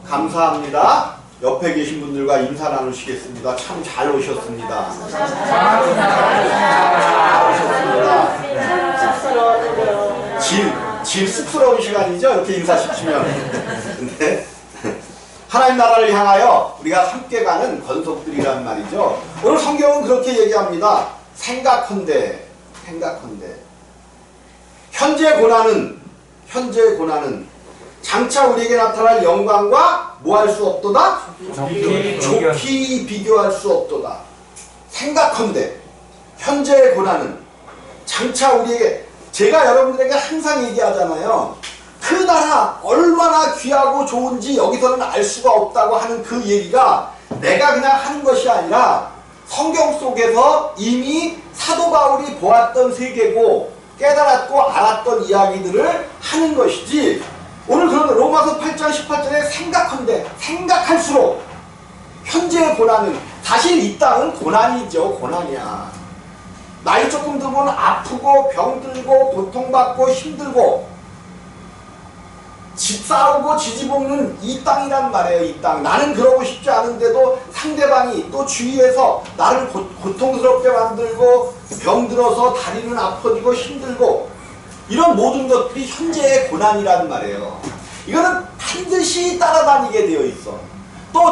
감사합니다. 옆에 계신 분들과 인사 나누시겠습니다. 참 잘 오셨습니다. 질 쑥스러운 시간이죠? 이렇게 인사시키면. 근데 하나님 나라를 향하여 우리가 함께 가는 권속들이란 말이죠. 오늘 성경은 그렇게 얘기합니다. 생각컨대 현재 고난은 장차 우리에게 나타날 영광과 뭐 할 수 없도다? 좋게 비교할 수 없도다. 생각컨대 현재의 고난은 장차 우리에게, 제가 여러분들에게 항상 얘기하잖아요. 그 나라 얼마나 귀하고 좋은지 여기서는 알 수가 없다고 하는 그 얘기가 내가 그냥 하는 것이 아니라 성경 속에서 이미 사도 바울이 보았던 세계고 깨달았고 알았던 이야기들을 하는 것이지. 오늘 그런 로마서 8장 18절에 생각컨대, 생각할수록 현재의 고난은, 사실 이 땅은 고난이죠. 고난이야. 나이 조금 들면 아프고 병들고 고통받고 힘들고 집 싸우고 지지볶는 이 땅이란 말이에요. 이 땅. 나는 그러고 싶지 않은데도 상대방이 또 주위에서 나를 고통스럽게 만들고 병들어서 다리는 아파지고 힘들고, 이런 모든 것들이 현재의 고난이란 말이에요. 이거는 반드시 따라다니게 되어 있어. 또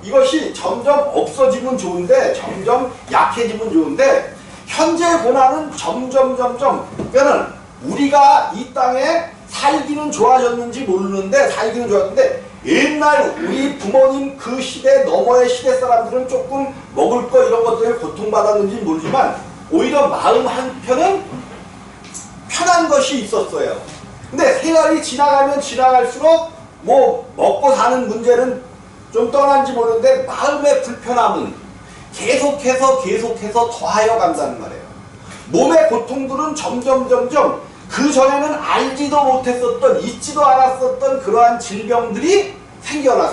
이것이 점점 없어지면 좋은데, 점점 약해지면 좋은데, 현재의 고난은 점점 그러니까 우리가 이 땅에 살기는 좋아졌는지 모르는데, 살기는 좋았는데 옛날 우리 부모님 그 시대 너머의 시대 사람들은 조금 먹을 거 이런 것 때문에 고통받았는지 모르지만 오히려 마음 한편은 편한 것이 있었어요. 근데 세월이 지나가면 지나갈수록 뭐 먹고 사는 문제는 좀 떠난지 모르는데 마음의 불편함은 계속해서 더하여 간다는 말이에요. 몸의 고통들은 점점 그 전에는 알지도 못했었던, 잊지도 않았었던 그러한 질병들이 생겨나.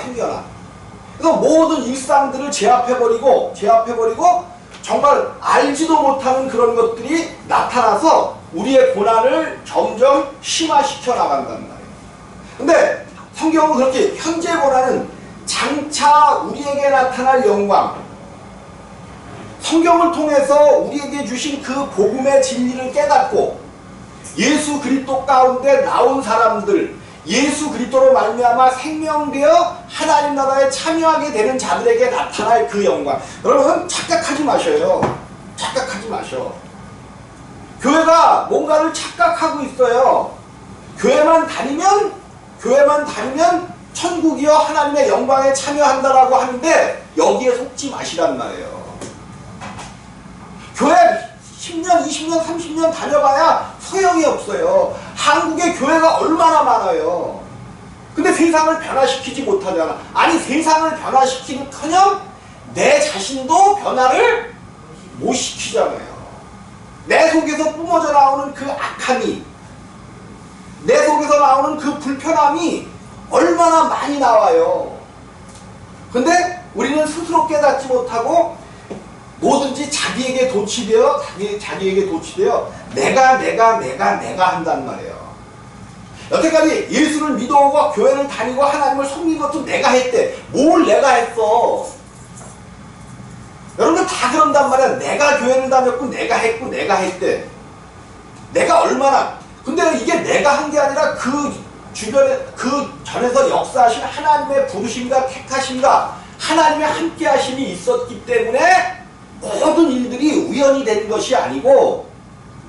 그래서 모든 일상들을 제압해버리고 정말 알지도 못하는 그런 것들이 나타나서 우리의 고난을 점점 심화시켜 나간단 말이에요. 근데 성경은 그렇게 현재 고난은 장차 우리에게 나타날 영광, 성경을 통해서 우리에게 주신 그 복음의 진리를 깨닫고 예수 그리스도 가운데 나온 사람들, 예수 그리스도로 말미암아 생명되어 하나님 나라에 참여하게 되는 자들에게 나타날 그 영광. 여러분 착각하지 마셔요. 착각하지 마셔. 교회가 뭔가를 착각하고 있어요. 교회만 다니면 천국이여 하나님의 영광에 참여한다라고 하는데 여기에 속지 마시란 말이에요. 교회 10년, 20년, 30년 다녀봐야 소용이 없어요. 한국의 교회가 얼마나 많아요. 근데 세상을 변화시키지 못하잖아. 아니, 세상을 변화시키는커녕 내 자신도 변화를 못 시키잖아요. 내 속에서 뿜어져 나오는 그 악함이, 내 속에서 나오는 그 불편함이 얼마나 많이 나와요. 근데 우리는 스스로 깨닫지 못하고 뭐든지 자기에게 도취되어 내가 한단 말이에요. 여태까지 예수를 믿어오고 교회를 다니고 하나님을 섬긴 것도 내가 했대. 뭘 내가 했어? 여러분들 다 그런단 말이야. 내가 교회를 다녔고 내가 했대. 내가 얼마나. 근데 이게 내가 한 게 아니라 그 주변에, 그 전에서 역사하신 하나님의 부르심과 택하심과 하나님의 함께 하심이 있었기 때문에 모든 일들이 우연이 된 것이 아니고,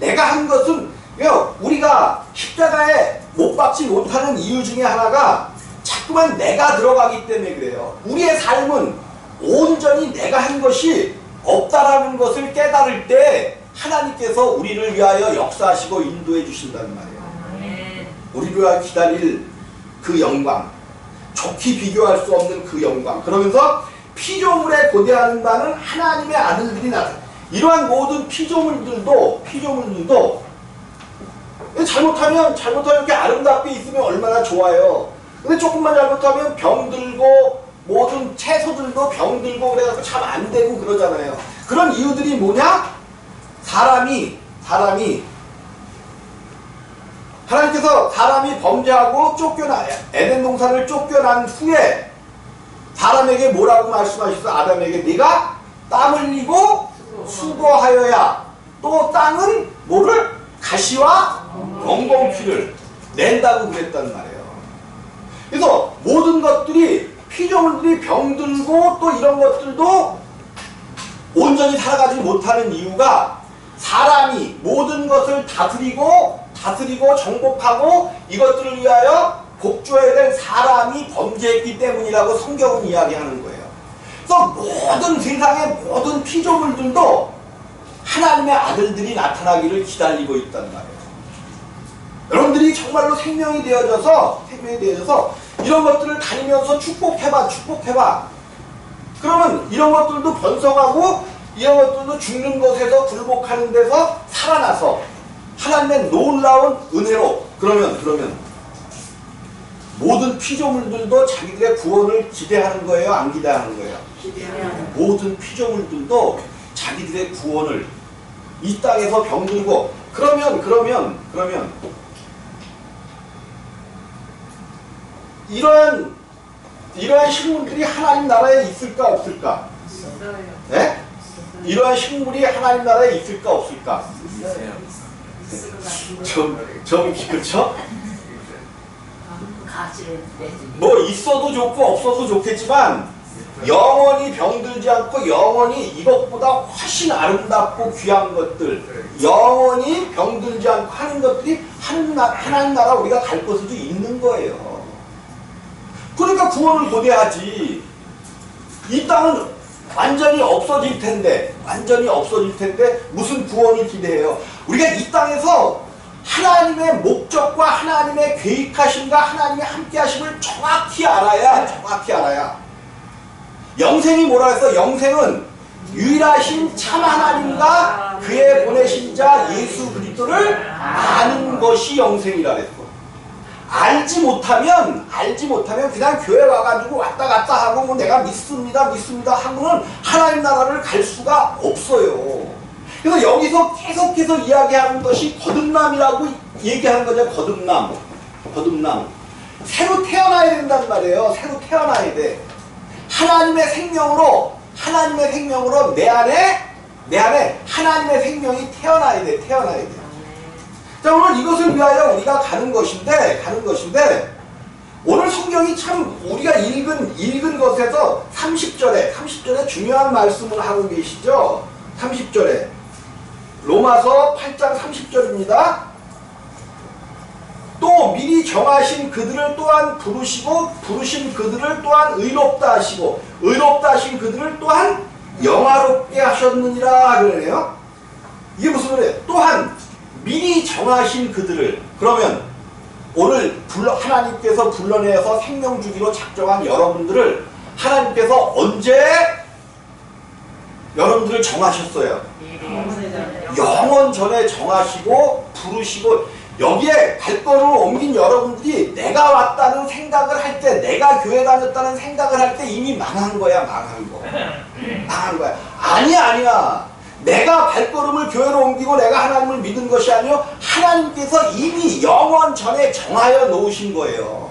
내가 한 것은, 우리가 십자가에 못 박지 못하는 이유 중에 하나가 자꾸만 내가 들어가기 때문에 그래요. 우리의 삶은 온전히 내가 한 것이 없다라는 것을 깨달을 때 하나님께서 우리를 위하여 역사하시고 인도해 주신다는 말이에요. 우리를 위하여 기다릴 그 영광, 좋게 비교할 수 없는 그 영광. 그러면서 피조물에 고대하는 바는 하나님의 아들들이 나타나. 이러한 모든 피조물들도 잘못하면 이렇게 아름답게 있으면 얼마나 좋아요. 근데 조금만 잘못하면 병들고, 모든 채소들도 병들고 그래갖고 참 안 되고 그러잖아요. 그런 이유들이 뭐냐? 사람이 하나님께서 사람이 범죄하고 에덴 동산을 쫓겨난 후에 사람에게 뭐라고 말씀하셨어? 아담에게 네가 땀 흘리고 수고하여야 또 땅은 뭐를? 가시와 엉겅퀴를 낸다고 그랬단 말이에요. 그래서 모든 것들이 피조물들이 병들고 또 이런 것들도 온전히 살아가지 못하는 이유가 사람이 모든 것을 다스리고 정복하고 이것들을 위하여 복주어야 될 사람이 범죄했기 때문이라고 성경은 이야기하는 거예요. 그래서 모든 세상의 모든 피조물들도 하나님의 아들들이 나타나기를 기다리고 있단 말이에요. 여러분들이 정말로 생명이 되어져서 이런 것들을 다니면서 축복해봐. 그러면 이런 것들도 번성하고 이런 것들도 죽는 것에서 굴복하는 데서 살아나서 하나님의 놀라운 은혜로 그러면 모든 피조물들도 자기들의 구원을 기대하는 거예요? 안 기대하는 거예요? 모든 피조물들도 자기들의 구원을 이 땅에서 병들고 그러면 이러한 식물들이 하나님 나라에 있을까 없을까? 네? 이러한 식물이 하나님 나라에 있을까 없을까? 그렇죠? 뭐 있어도 좋고 없어도 좋겠지만 영원히 병들지 않고 영원히 이것보다 훨씬 아름답고 귀한 것들 영원히 병들지 않고 하는 것들이 하나님 나라 우리가 갈 곳에도 있는 거예요. 그러니까 구원을 고대하지. 이 땅은 완전히 없어질 텐데 무슨 구원을 기대해요? 우리가 이 땅에서 하나님의 목적과 하나님의 계획하심과 하나님의 함께하심을 정확히 알아야 영생이 뭐라 해서 영생은 유일하신 참 하나님과 그의 보내신 자 예수 그리스도를 아는 것이 영생이라 그랬어. 알지 못하면 그냥 교회 와가지고 왔다 갔다 하고 뭐 내가 믿습니다 하고는 하나님 나라를 갈 수가 없어요. 그래서 여기서 계속해서 이야기하는 것이 거듭남이라고 얘기하는 거죠. 거듭남. 새로 태어나야 된단 말이에요. 새로 태어나야 돼. 하나님의 생명으로 내 안에 하나님의 생명이 태어나야 돼. 자, 오늘 이것을 위하여 우리가 가는 것인데 오늘 성경이 참 우리가 읽은 것에서 30절에 중요한 말씀을 하고 계시죠. 30절에 로마서 8장 30절입니다. 또 미리 정하신 그들을 또한 부르시고 부르신 그들을 또한 의롭다 하시고 의롭다 하신 그들을 또한 영화롭게 하셨느니라 그러네요. 이게 무슨 말이에요? 또한 미리 정하신 그들을 그러면 오늘 하나님께서 불러내어서 생명 주기로 작정한 여러분들을 하나님께서 언제 여러분들을 정하셨어요? 영원 전에 정하시고 부르시고 여기에 발걸음을 옮긴 여러분들이 내가 왔다는 생각을 할 때 내가 교회 다녔다는 생각을 할 때 이미 망한 거야. 아니야. 내가 발걸음을 교회로 옮기고 내가 하나님을 믿은 것이 아니요 하나님께서 이미 영원 전에 정하여 놓으신 거예요.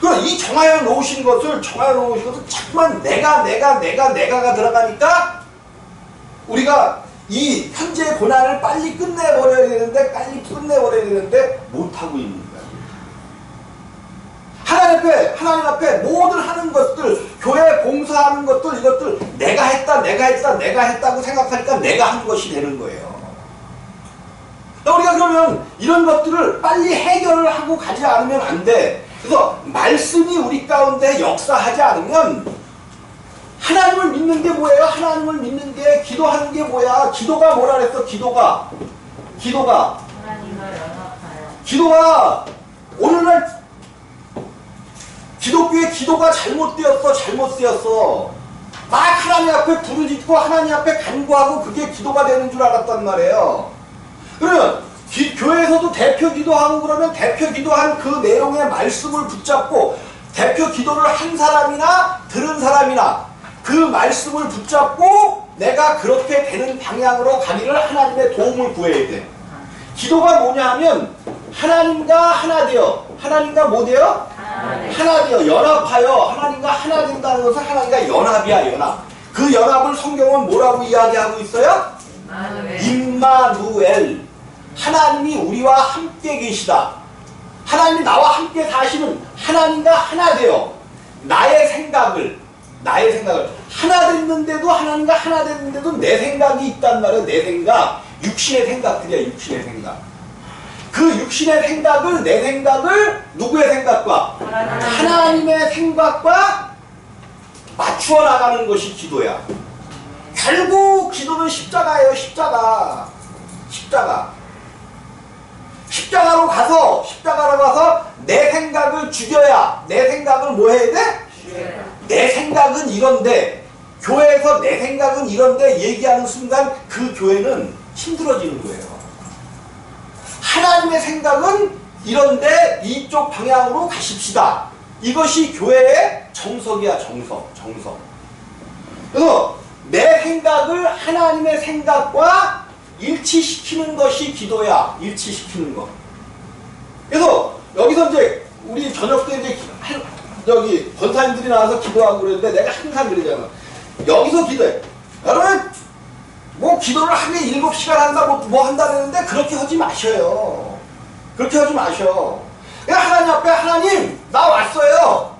그럼 이 정하여 놓으신 것을 자꾸만 내가가 들어가니까 우리가 이 현재의 고난을 빨리 끝내버려야 되는데 못하고 있는 거야. 하나님 앞에 모든 하는 것들, 교회 봉사하는 것들, 이것들 내가 했다고 생각하니까 내가 한 것이 되는 거예요. 우리가 그러면 이런 것들을 빨리 해결을 하고 가지 않으면 안 돼. 그래서 말씀이 우리 가운데 역사하지 않으면 하나님을 믿는 게 뭐예요? 하나님을 믿는 게 기도하는 게 뭐야? 기도가 뭐라 그랬어? 기도가 오늘날 기독교의 기도가 잘못되었어. 막 하나님 앞에 부르짖고 하나님 앞에 간구하고 그게 기도가 되는 줄 알았단 말이에요. 그러면 교회에서도 대표 기도하고 그러면 대표 기도한 그 내용의 말씀을 붙잡고 대표 기도를 한 사람이나 들은 사람이나 그 말씀을 붙잡고 내가 그렇게 되는 방향으로 가기를 하나님의 도움을 구해야 돼. 기도가 뭐냐 하면 하나님과 하나 되어, 하나님과 뭐 되어? 하나 되어, 연합하여 하나님과 하나 된다는 것은 하나님과 연합이야, 연합. 그 연합을 성경은 뭐라고 이야기하고 있어요? 임마누엘. 하나님이 우리와 함께 계시다. 하나님이 나와 함께 사시는, 하나님과 하나 되어 나의 생각을 하나 됐는데도, 하나님과 하나 됐는데도 내 생각이 있단 말이야. 내 생각, 육신의 생각들이야, 육신의 생각. 그 육신의 생각을, 내 생각을 누구의 생각과? 하나님의 생각과 맞추어 나가는 것이 기도야. 결국 기도는 십자가예요. 십자가. 십자가로 가서 내 생각을 죽여야, 내 생각을 뭐 해야 돼? 내 생각은 이런데, 교회에서 내 생각은 이런데 얘기하는 순간 그 교회는 힘들어지는 거예요. 하나님의 생각은 이런데 이쪽 방향으로 가십시다. 이것이 교회의 정석이야, 정석. 그래서 내 생각을 하나님의 생각과 일치시키는 것이 기도야. 일치시키는 것. 그래서 여기서 이제 우리 저녁 때 이제 여기 권사님들이 나와서 기도하고 그러는데 내가 항상 그러잖아. 여기서 기도해. 여러분 뭐 기도를 하루에 7시간 한다 뭐 한다 그러는데 그렇게 하지 마셔요. 그렇게 하지 마셔. 그냥 하나님 앞에, 하나님 나 왔어요.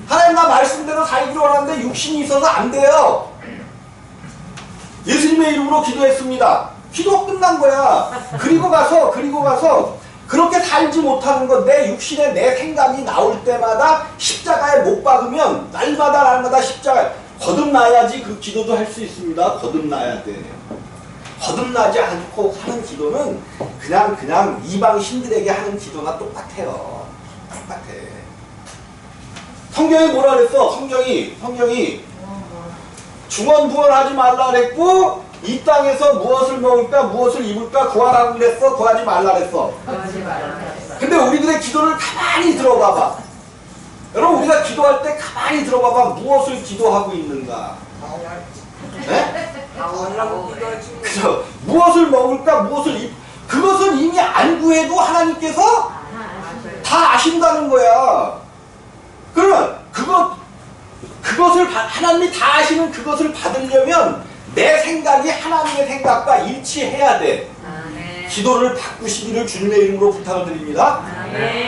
하나님 나 말씀대로 살기로 하는데 육신이 있어서 안 돼요. 예수님의 이름으로 기도했습니다. 기도 끝난 거야. 그리고 가서 그렇게 살지 못하는 것, 내 육신에 내 생각이 나올 때마다 십자가에 못 박으면 날마다 십자가에 거듭나야지 그 기도도 할 수 있습니다. 거듭나야 돼. 거듭나지 않고 하는 기도는 그냥 이방 신들에게 하는 기도나 똑같아요. 똑같아. 성경이 뭐라 그랬어? 성경이 중언부언하지 말라 그랬고, 이 땅에서 무엇을 먹을까 무엇을 입을까 구하라고 그랬어? 구하지 말라 그랬어. 근데 우리들의 기도를 가만히 들어봐봐. 여러분 우리가 기도할 때 가만히 들어봐봐. 무엇을 기도하고 있는가? 네? 그죠? 무엇을 먹을까 무엇을 입, 그것은 이미 안 구해도 하나님께서 다 아신다는 거야. 그러면 그것을 하나님이 다 아시는 그것을 받으려면 내 생각이 하나님의 생각과 일치해야 돼. 기도를 바꾸시기를 주님의 이름으로 부탁을 드립니다.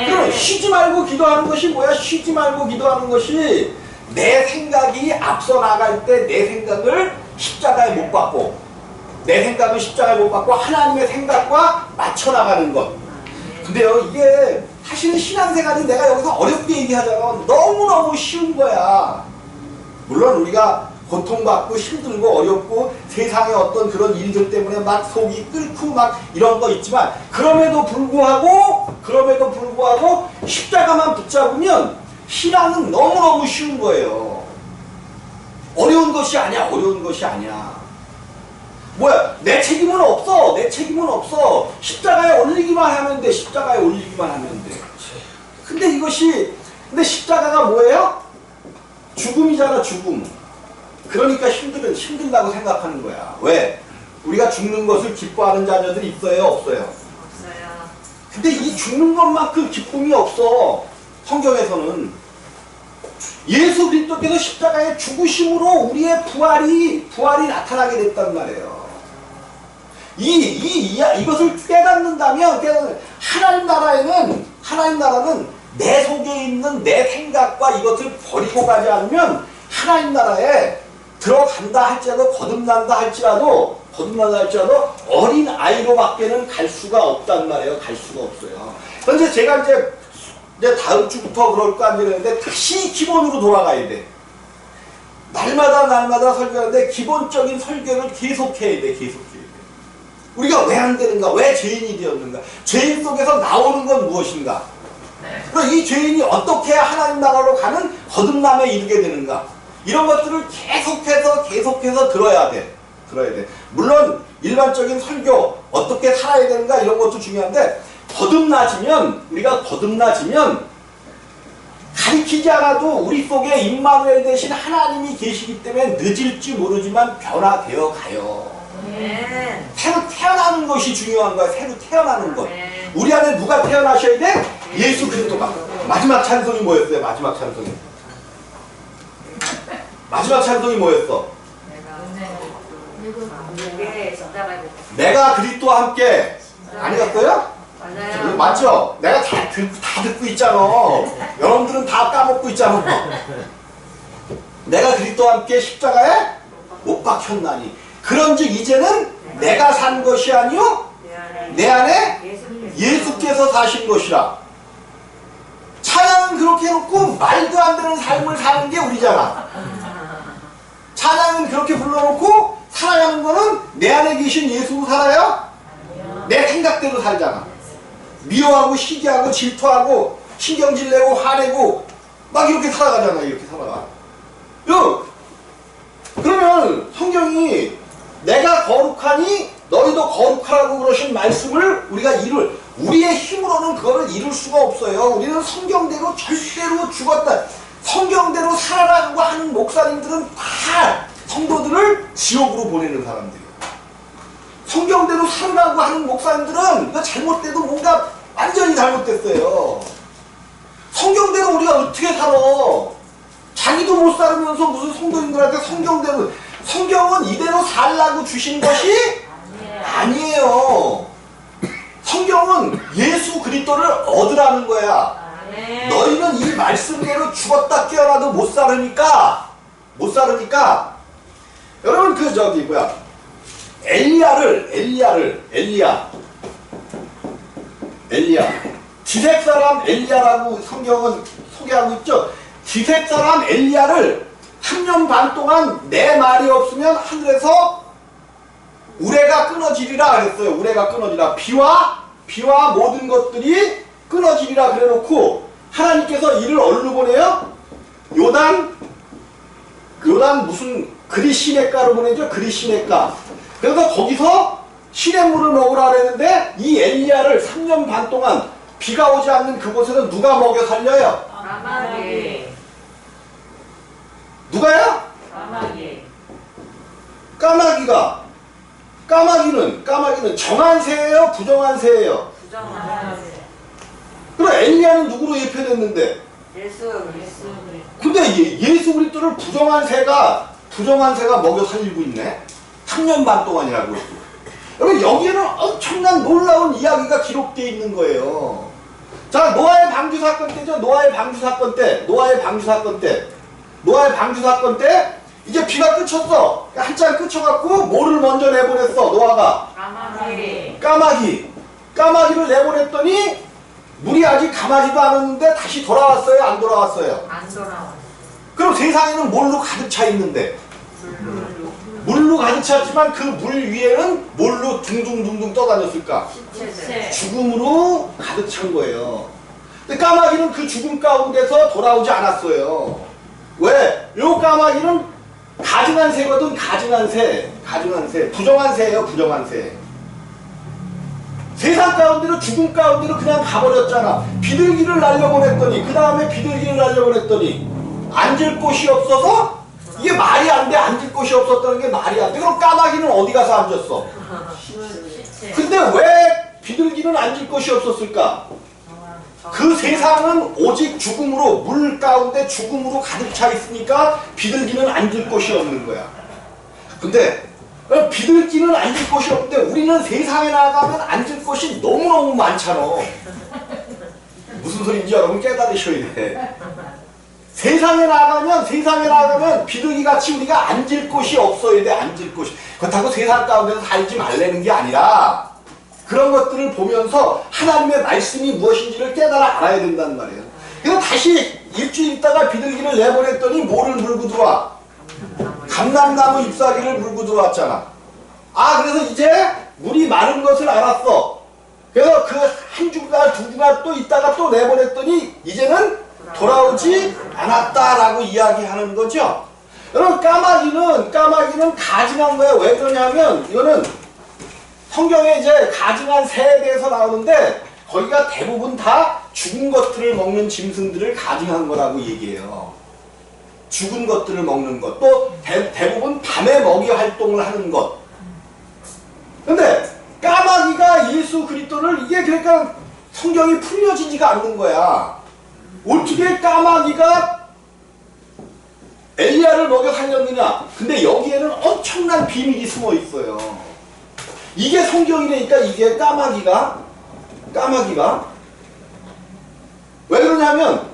그럼 쉬지 말고 기도하는 것이 뭐야? 쉬지 말고 기도하는 것이 내 생각이 앞서 나갈 때 내 생각을 십자가에 못 박고, 내 생각을 십자가에 못 박고 하나님의 생각과 맞춰 나가는 것. 근데요, 이게 사실은 신앙생활이 내가 여기서 어렵게 얘기하잖아. 너무너무 쉬운 거야. 물론 우리가 고통받고 힘들고 어렵고 세상의 어떤 그런 일들 때문에 막 속이 끓고 막 이런 거 있지만, 그럼에도 불구하고 십자가만 붙잡으면 신앙은 너무너무 쉬운 거예요. 어려운 것이 아니야. 뭐야, 내 책임은 없어. 십자가에 올리기만 하면 돼. 근데 십자가가 뭐예요? 죽음이잖아, 죽음. 그러니까 힘들다고 생각하는 거야. 왜? 우리가 죽는 것을 기뻐하는 자녀들이 있어요, 없어요? 없어요. 근데 이 죽는 것만큼 기쁨이 없어. 성경에서는 예수 그리스도께서 십자가의 죽으심으로 우리의 부활이 나타나게 됐단 말이에요. 이것을 깨닫는다면, 하나님 나라는 내 속에 있는 내 생각과 이것을 버리고 가지 않으면 하나님 나라에 들어간다 할지라도, 거듭난다 할지라도 어린 아이로밖에는 갈 수가 없단 말이에요. 갈 수가 없어요. 그런데 제가 이제 다음 주부터 그럴까 안 되는데 다시 기본으로 돌아가야 돼. 날마다 설교하는데 기본적인 설교를 계속해야 돼. 우리가 왜 안 되는가? 왜 죄인이 되었는가? 죄인 속에서 나오는 건 무엇인가? 그럼 이 죄인이 어떻게 해야 하나님 나라로 가는 거듭남에 이르게 되는가? 이런 것들을 계속해서 들어야 돼. 물론 일반적인 설교, 어떻게 살아야 되는가 이런 것도 중요한데, 우리가 거듭나지면 가르치지 않아도 우리 속에 임마누엘 대신 하나님이 계시기 때문에 늦을지 모르지만 변화되어 가요. 새로 태어나는 것이 중요한 거야. 새로 태어나는 것. 우리 안에 누가 태어나셔야 돼? 예수 그리스도가. 마지막 찬송이 뭐였어요? 마지막 찬송이. 마지막 찬송이 뭐였어? 내가 그리스도와 함께. 아니었어요? 맞아요. 맞죠? 내가 다 듣고 있잖아. 여러분들은 다 까먹고 있잖아. 내가 그리스도와 함께 십자가에 못 박혔나니 그런즉 이제는 내가 산 것이 아니요 내 안에 예수께서 사신 것이라. 찬양은 그렇게 해놓고 말도 안 되는 삶을 사는 게 우리잖아. 찬양은 그렇게 불러놓고 살아가는 거는 내 안에 계신 예수로 살아요? 내 생각대로 살잖아. 미워하고 시기하고 질투하고 신경질 내고 화내고 막 이렇게 살아가잖아. 이렇게 살아가. 그러면 성경이 내가 거룩하니 너희도 거룩하라고 그러신 말씀을 우리가 우리의 힘으로는 그거를 이룰 수가 없어요. 우리는 성경대로 절대로 죽었다. 성경대로 살아가고 하는 목사님들은 다 성도들을 지옥으로 보내는 사람들이에요. 성경대로 살아가고 하는 목사님들은 이거 잘못돼도 뭔가 완전히 잘못됐어요. 성경대로 우리가 어떻게 살아? 자기도 못 살으면서 무슨 성도님들한테 성경대로. 성경은 이대로 살라고 주신 것이 아니에요. 성경은 예수 그리스도를 얻으라는 거야. 너희는 이 말씀대로 죽었다 깨어나도 못 살으니까 여러분 엘리야 디색 사람 엘리야라고 성경은 소개하고 있죠. 디색 사람 엘리야를 3년 반 동안 내 말이 없으면 하늘에서 우레가 끊어지리라 그랬어요. 우레가 끊어지라. 비와 모든 것들이 끊어지리라 그래놓고 하나님께서 이를 어디로 보내요? 요단 무슨 그리시네가로 보내죠. 그리시네가. 그래서 거기서 시냇물을 먹으라 그랬는데 이 엘리야를 3년 반 동안 비가 오지 않는 그곳에서 누가 먹여 살려요? 까마귀. 누가요? 까마귀는 정한 새예요? 부정한 새예요? 부정한 새. 그럼 엘리야는 누구로 예표됐는데? 예수. 근데 예수 그리스도를 부정한 새가 먹여 살리고 있네? 3년 반 동안이라고. 여러분 여기에는 엄청난 놀라운 이야기가 기록되어 있는 거예요. 자, 노아의 방주 사건 때죠. 노아의 방주 사건 때 이제 비가 그쳤어. 한참 그쳐갖고 뭐를 먼저 내보냈어? 노아가 까마귀를 내보냈더니 물이 아직 가마지도 않았는데 다시 돌아왔어요? 안 돌아왔어요? 안 돌아왔어. 그럼 세상에는 뭘로 가득 차 있는데? 물로 가득 찼지만 그 물 위에는 뭘로 둥둥둥둥 떠다녔을까? 죽음으로 가득 찬 거예요. 근데 까마귀는 그 죽음 가운데서 돌아오지 않았어요. 왜? 요 까마귀는 가증한 새거든. 가증한 새. 부정한 새예요. 부정한 새. 세상 가운데로 죽음 가운데로 그냥 가버렸잖아. 비둘기를 날려보냈더니 그 다음에 비둘기를 날려보냈더니 앉을 곳이 없어서 이게 말이 안 돼. 앉을 곳이 없었다는 게 말이 안 돼. 그럼 까마귀는 어디 가서 앉았어? 근데 왜 비둘기는 앉을 곳이 없었을까? 그 세상은 오직 죽음으로, 물 가운데 죽음으로 가득 차 있으니까 비둘기는 앉을 곳이 없는 거야. 근데 비둘기는 앉을 곳이 없는데 우리는 세상에 나가면 앉을 곳이 너무너무 많잖아. 무슨 소리인지 여러분 깨달으셔야 돼. 세상에 나가면 비둘기같이 우리가 앉을 곳이 없어야 돼. 앉을 곳이. 그렇다고 세상 가운데서 살지 말라는 게 아니라 그런 것들을 보면서 하나님의 말씀이 무엇인지를 깨달아 알아야 된단 말이에요. 그래서 다시 일주일 있다가 비둘기를 내보냈더니 뭐를 물고 들어와? 감람나무 잎사귀를 물고 들어왔잖아. 그래서 이제 물이 마른 것을 알았어. 그래서 그 한 주간 두 주간 또 있다가 또 내보냈더니 이제는 돌아오지 않았다라고 이야기하는 거죠. 여러분 까마귀는 가증한 거예요. 왜 그러냐면 이거는 성경에 이제 가증한 새에 대해서 나오는데 거기가 대부분 다 죽은 것들을 먹는 짐승들을 가증한 거라고 얘기해요. 죽은 것들을 먹는 것. 또 대부분 밤에 먹이 활동을 하는 것. 근데 까마귀가 예수 그리스도를 이게 그러니까 성경이 풀려지지가 않는 거야. 어떻게 까마귀가 엘리야를 먹여 살렸느냐? 근데 여기에는 엄청난 비밀이 숨어 있어요. 이게 성경이니까 이게 까마귀가 왜 그러냐면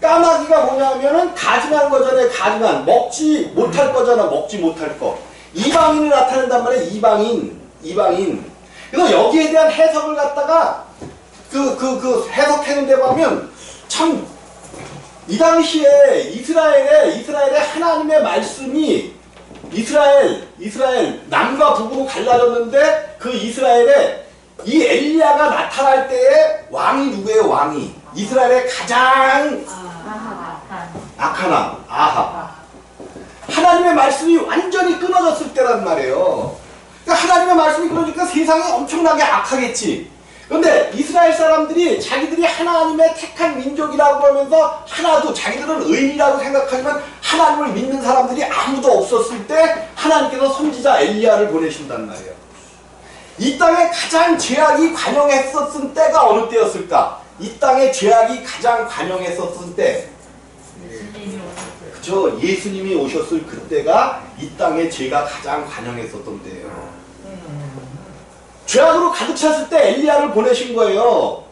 까마귀가 뭐냐면은 가증한 거잖아요. 가증한 먹지 못할 거잖아. 먹지 못할 거. 이방인을 나타낸단 말이에요. 이방인. 그래서 여기에 대한 해석을 갖다가 그 해석하는 데 보면 참 이 당시에 이스라엘의 하나님의 말씀이 이스라엘 남과 북으로 갈라졌는데 그 이스라엘에 이 엘리야가 나타날 때의 왕이 누구예요? 왕이 이스라엘의 가장 악한 왕 아합. 하나님의 말씀이 완전히 끊어졌을 때란 말이에요. 그러니까 하나님의 말씀이 끊어지니까 세상이 엄청나게 악하겠지. 그런데 이스라엘 사람들이 자기들이 하나님의 택한 민족이라고 그러면서 하나도 자기들은 의인이라고 생각하지만 하나님을 믿는 사람들이 아무도 없었을 때 하나님께서 선지자 엘리야를 보내신단 말이에요. 이 땅에 가장 죄악이 관영했었을 때가 어느 때였을까? 이 땅에 죄악이 가장 관영했었을 때, 그쵸? 예수님이 오셨을 그때가 이 땅에 죄가 가장 관영했었던 때예요. 죄악으로 가득 찼을 때 엘리야를 보내신 거예요.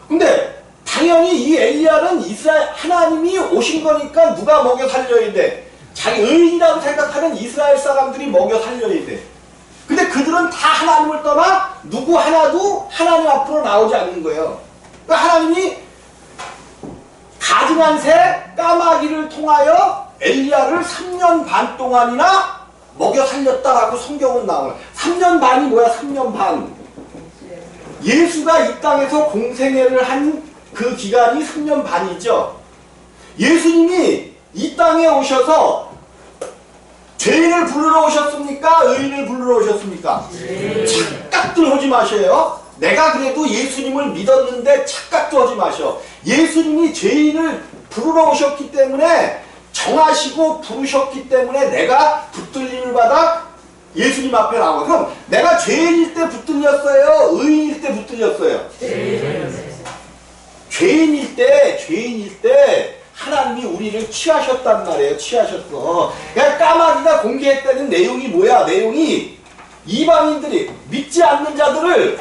근데 당연히 이 엘리야는 이스라엘 하나님이 오신 거니까 누가 먹여 살려야 돼? 자기 의인이라고 생각하는 이스라엘 사람들이 먹여 살려야 돼. 근데 그들은 다 하나님을 떠나 누구 하나도 하나님 앞으로 나오지 않는 거예요. 그러니까 하나님이 가증한 새 까마귀를 통하여 엘리야를 3년 반 동안이나 먹여 살렸다라고 성경은 나와요. 3년 반이 뭐야? 3년 반. 예수가 이 땅에서 공생애를 한 그 기간이 3년 반이죠. 예수님이 이 땅에 오셔서 죄인을 부르러 오셨습니까? 의인을 부르러 오셨습니까? 착각들 하지 마셔요. 내가 그래도 예수님을 믿었는데 착각도 하지 마셔. 예수님이 죄인을 부르러 오셨기 때문에 정하시고 부르셨기 때문에 내가 붙들림을 받아 예수님 앞에 나와. 그럼 내가 죄인일 때 붙들렸어요? 의인일 때 붙들렸어요? 죄인일 때 하나님이 우리를 취하셨단 말이에요. 취하셨어. 그러니까 까마귀가 공개했다는 내용이 뭐야? 내용이 이방인들이 믿지 않는 자들을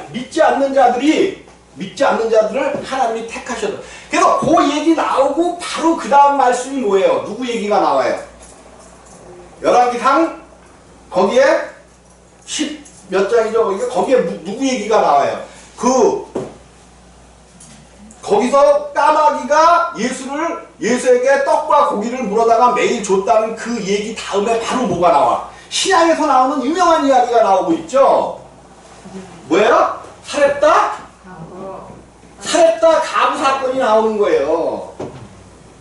하나님이 택하셨다. 그래서 그 얘기 나오고 바로 그 다음 말씀이 뭐예요? 누구 얘기가 나와요? 열왕기상 거기에 10 몇 장이죠? 거기에 누구 얘기가 나와요? 거기서 까마귀가 예수에게 떡과 고기를 물어다가 매일 줬다는 그 얘기 다음에 바로 뭐가 나와? 신약에서 나오는 유명한 이야기가 나오고 있죠? 뭐예요? 사렙다 가부 사건이 나오는 거예요.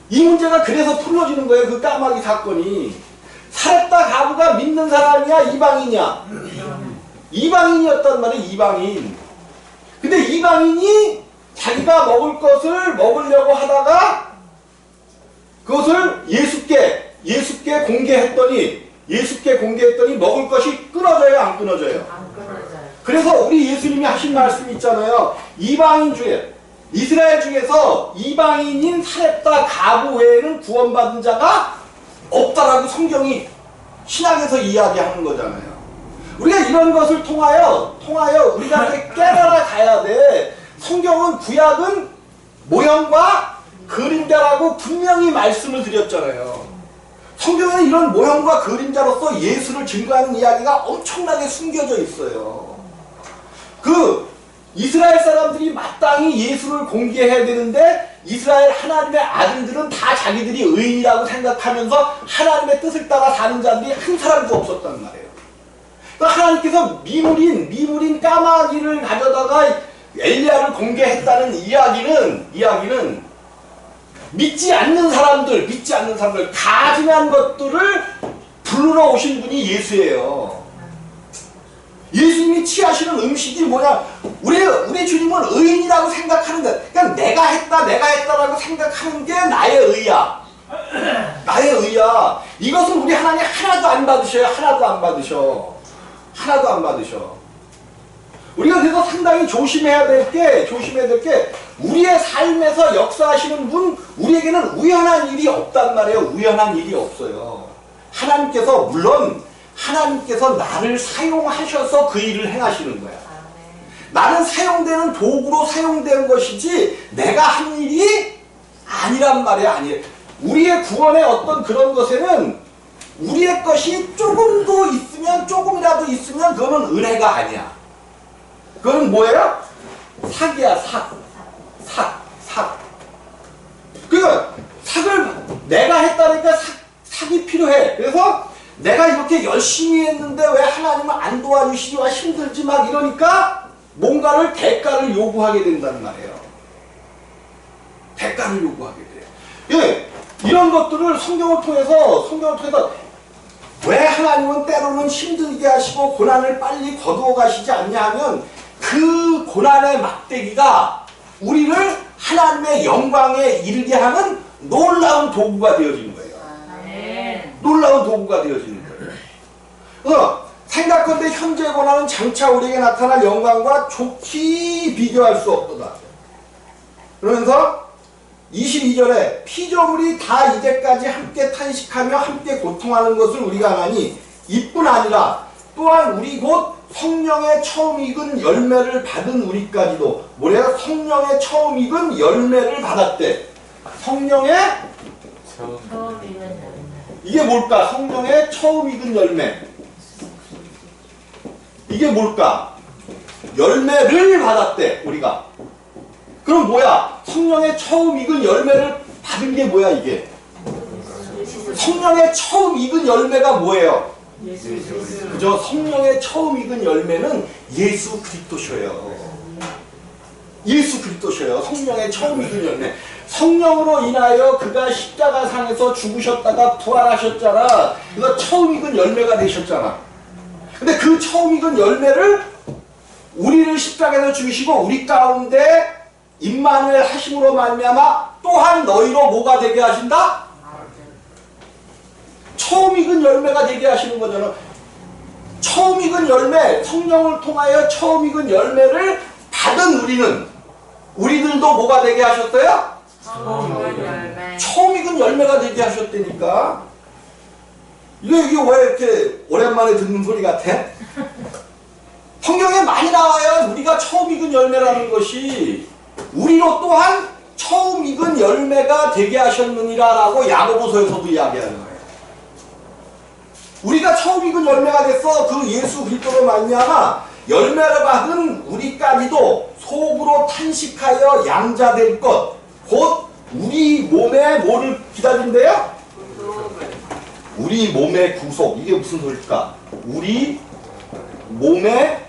이 문제가 그래서 풀어지는 거예요. 그 까마귀 사건이. 사렙다 가부가 믿는 사람이야? 이방인이야? 이방인이었단 말이에요. 이방인. 근데 이방인이 자기가 먹을 것을 먹으려고 하다가 그것을 예수께 공개했더니 먹을 것이 끊어져요? 안 끊어져요? 안 끊어져요. 그래서 우리 예수님이 하신 말씀이 있잖아요. 이방인 중에 이스라엘 중에서 이방인인 사렙다 가부 외에는 구원받은 자가 없다라고 성경이 신약에서 이야기하는 거잖아요. 우리가 이런 것을 통하여 우리가 깨달아 가야 돼. 성경은 구약은 모형과 그림자라고 분명히 말씀을 드렸잖아요. 성경에는 이런 모형과 그림자로서 예수를 증거하는 이야기가 엄청나게 숨겨져 있어요. 이스라엘 사람들이 마땅히 예수를 공개해야 되는데 이스라엘 하나님의 아들들은 다 자기들이 의인이라고 생각하면서 하나님의 뜻을 따라 사는 자들이 한 사람도 없었단 말이에요. 그러니까 하나님께서 미물인 까마귀를 가져다가 엘리야를 공개했다는 이야기는 믿지 않는 사람들 가증한 것들을 부르러 오신 분이 예수예요. 예수님이 취하시는 음식이 뭐냐? 우리 주님은 의인이라고 생각하는 것. 그러니까 내가 했다라고 생각하는 게 나의 의야. 나의 의야. 이것은 우리 하나님 하나도 안 받으셔요. 하나도 안 받으셔. 우리가 그래서 상당히 조심해야 될 게 우리의 삶에서 역사하시는 분, 우리에게는 우연한 일이 없단 말이에요. 우연한 일이 없어요. 하나님께서, 물론 하나님께서 나를 사용하셔서 그 일을 행하시는 거야. 나는 사용되는 도구로 사용된 것이지 내가 한 일이 아니란 말이야. 아니에요. 우리의 구원의 어떤 그런 것에는 우리의 것이 조금도 있으면, 조금이라도 있으면 그거는 은혜가 아니야. 그거는 뭐예요? 삭이야, 삭. 그러니까 삭을 내가 했다니까 삭이 필요해. 그래서 내가 이렇게 열심히 했는데 왜 하나님은 안 도와주시지, 와 힘들지 막 이러니까 뭔가를 대가를 요구하게 된다는 말이에요. 대가를 요구하게 돼요. 예, 이런 것들을 성경을 통해서 왜 하나님은 때로는 힘들게 하시고 고난을 빨리 거두어 가시지 않냐 하면 그 고난의 막대기가 우리를 하나님의 영광에 이르게 하는 놀라운 도구가 되어지는 거예요. 놀라운 도구가 되어지는 거예요. 그래서 생각건대 현재 고난은 장차 우리에게 나타날 영광과 좋게 비교할 수 없도다. 그러면서 22절에 피조물이 다 이제까지 함께 탄식하며 함께 고통하는 것을 우리가 아나니 이뿐 아니라 또한 우리 곧 성령의 처음 익은 열매를 받은 우리까지도, 뭐래요? 성령의 처음 익은 열매를 받았대. 성령의 처음 읽은 이게 뭘까? 성령의 처음 익은 열매. 이게 뭘까? 열매를 받았대, 우리가. 그럼 뭐야? 성령의 처음 익은 열매를 받은 게 뭐야, 이게? 성령의 처음 익은 열매가 뭐예요? 그죠? 성령의 처음 익은 열매는 예수 그리스도셔요. 예수 그리스도셔요. 성령의 처음 익은 열매. 성령으로 인하여 그가 십자가상에서 죽으셨다가 부활하셨잖아. 그거 처음 익은 열매가 되셨잖아. 근데 그 처음 익은 열매를 우리를 십자가에서 죽이시고 우리 가운데 임마누엘 하심으로 말미암아 또한 너희로 뭐가 되게 하신다? 처음 익은 열매가 되게 하시는 거잖아. 처음 익은 열매, 성령을 통하여 처음 익은 열매를 받은 우리들도 뭐가 되게 하셨어요? 처음 익은 열매가 되게 하셨다니까. 이게 왜 이렇게 오랜만에 듣는 소리 같아? 성경에 많이 나와요. 우리가 처음 익은 열매라는 것이. 우리로 또한 처음 익은 열매가 되게 하셨느니라 라고 야고보서에서도 이야기하는 거예요. 우리가 처음 익은 열매가 됐어. 그 예수 그리스도로 말미암아 열매를 받은 우리까지도 속으로 탄식하여 양자될 것, 곧 우리 몸에 뭐를 기다린대요? 우리 몸의 구속. 이게 무슨 소리일까? 우리 몸의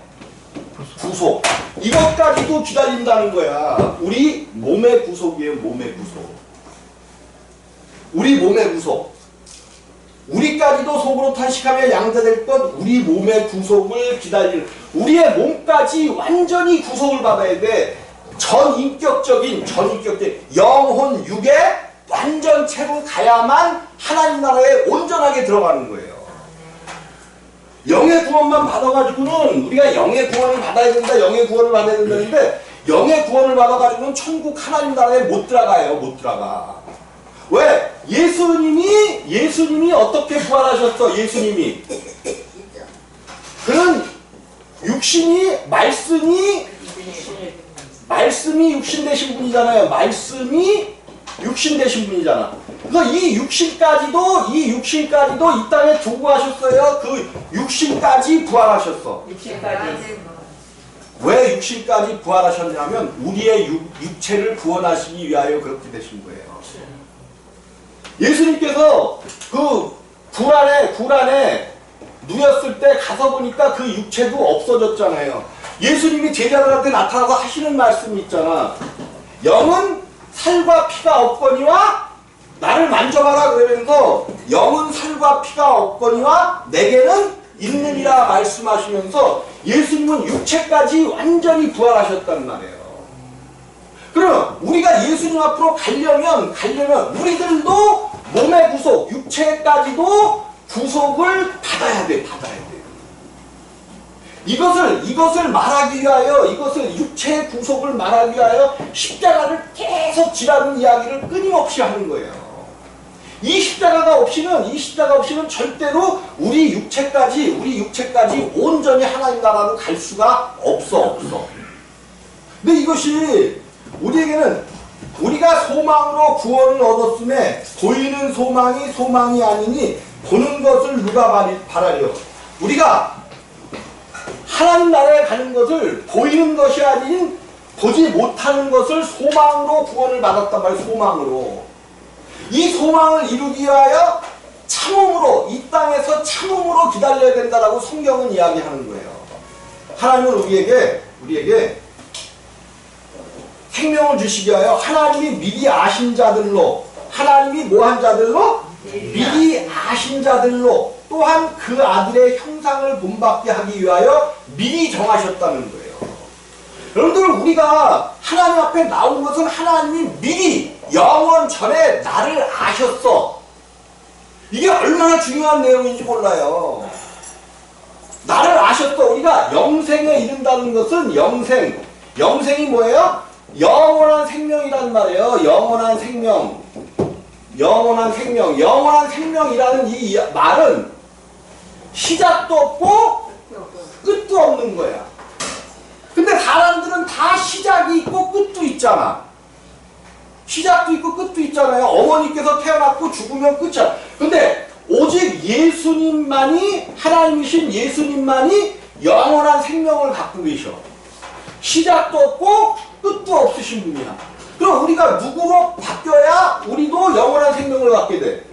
구속. 이것까지도 기다린다는 거야. 우리 몸의 구속이에요. 몸의 구속. 우리 몸의 구속. 우리까지도 속으로 탄식하며 양자될 것, 우리 몸의 구속을 기다리는, 우리의 몸까지 완전히 구속을 받아야 돼. 전인격적인 영혼 육의 완전체로 가야만 하나님 나라에 온전하게 들어가는 거예요. 영의 구원만 받아가지고는, 우리가 영의 구원을 받아야 된다, 영의 구원을 받아야 된다는데, 영의 구원을 받아가지고는 천국 하나님 나라에 못 들어가요. 못 들어가. 왜? 예수님이 어떻게 부활하셨어? 예수님이. 그는 말씀이 육신 되신 분이잖아요. 말씀이 육신 되신 분이잖아. 그래서 이 육신까지도 이 땅에 두고 하셨어요. 그 육신까지 부활하셨어. 왜 육신까지 부활하셨냐면 우리의 육체를 구원하시기 위하여 그렇게 되신 거예요. 예수님께서 그 굴안에 누였을 때 가서 보니까 그 육체도 없어졌잖아요. 예수님이 제자들한테 나타나서 하시는 말씀이 있잖아. 영은 살과 피가 없거니와 나를 만져봐라 그러면서 영은 살과 피가 없거니와 내게는 있느니라 말씀하시면서 예수님은 육체까지 완전히 부활하셨단 말이에요. 그럼 우리가 예수님 앞으로 가려면 우리들도 몸의 구속, 육체까지도 구속을 받아야 돼. 이것을 말하기 위하여, 이것을 육체의 구속을 말하기 위하여 십자가를 계속 지라는 이야기를 끊임없이 하는 거예요. 이 십자가 없이는 절대로 우리 육체까지 온전히 하나님 나라로 갈 수가 없어. 근데 이것이 우리에게는 우리가 소망으로 구원을 얻었음에 보이는 소망이 아니니 보는 것을 누가 바라려. 우리가 하나님 나라에 가는 것을 보이는 것이 아닌 보지 못하는 것을 소망으로 구원을 받았단 말이에요. 소망으로. 이 소망을 이루기 위하여 참음으로, 이 땅에서 참음으로 기다려야 된다라고 성경은 이야기하는 거예요. 하나님은 우리에게 생명을 주시기 위하여 하나님이 미리 아신 자들로, 하나님이 뭐한 자들로? 미리 아신 자들로, 또한 그 아들의 형상을 본받게 하기 위하여 미리 정하셨다는 거예요. 여러분들, 우리가 하나님 앞에 나온 것은 하나님이 미리 영원 전에 나를 아셨어. 이게 얼마나 중요한 내용인지 몰라요. 나를 아셨어. 우리가 영생에 이른다는 것은 영생이 뭐예요? 영원한 생명이란 말이에요. 영원한 생명이라는 이 말은 시작도 없고 끝도 없는 거야. 근데 사람들은 다 시작이 있고 끝도 있잖아. 시작도 있고 끝도 있잖아요. 어머니께서 태어났고 죽으면 끝이야. 근데 오직 예수님만이, 하나님이신 예수님만이 영원한 생명을 갖고 계셔. 시작도 없고 끝도 없으신 분이야. 그럼 우리가 누구로 바뀌어야 우리도 영원한 생명을 갖게 돼?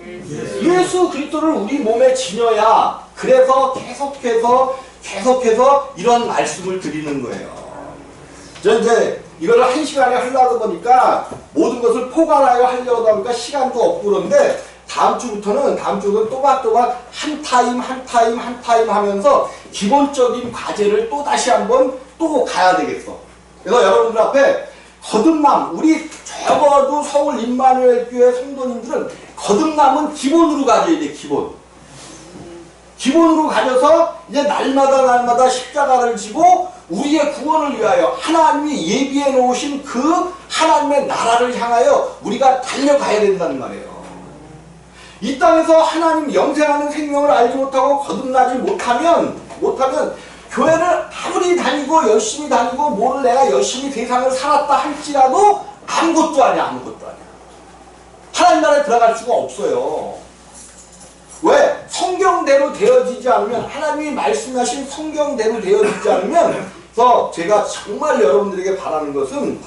예수 그리스도를 우리 몸에 지녀야. 그래서 계속해서 이런 말씀을 드리는 거예요. 저 이제 이걸 한 시간에 하려다 보니까 모든 것을 포괄하여 하려다 보니까 시간도 없고 그런데 다음 주부터는 또박또박 한 타임 하면서 기본적인 과제를 또 다시 한번 또 가야 되겠어. 그래서 여러분들 앞에 거듭남, 우리 적어도 서울 임마누엘 교회 성도님들은 거듭남은 기본으로 가져야 돼. 기본으로 가져서 이제 날마다 십자가를 지고 우리의 구원을 위하여 하나님이 예비해 놓으신 그 하나님의 나라를 향하여 우리가 달려가야 된다는 말이에요. 이 땅에서 하나님 영생하는 생명을 알지 못하고 거듭나지 못하면 교회를 아무리 다니고 열심히 다니고 뭐를 내가 열심히 세상을 살았다 할지라도 아무것도 아니야. 하나님 나라에 들어갈 수가 없어요. 왜? 성경대로 되어지지 않으면, 하나님이 말씀하신 성경대로 되어지지 않으면, 그래서 제가 정말 여러분들에게 바라는 것은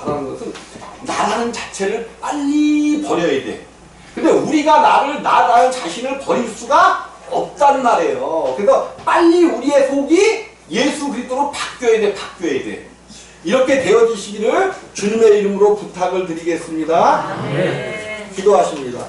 나라는 자체를 빨리 버려야 돼. 근데 우리가 나라는 자신을 버릴 수가 없단 말이에요. 그래서 빨리 우리의 속이 예수 그리스도로 바뀌어야 돼. 이렇게 되어지시기를 주님의 이름으로 부탁을 드리겠습니다. 기도하십니다.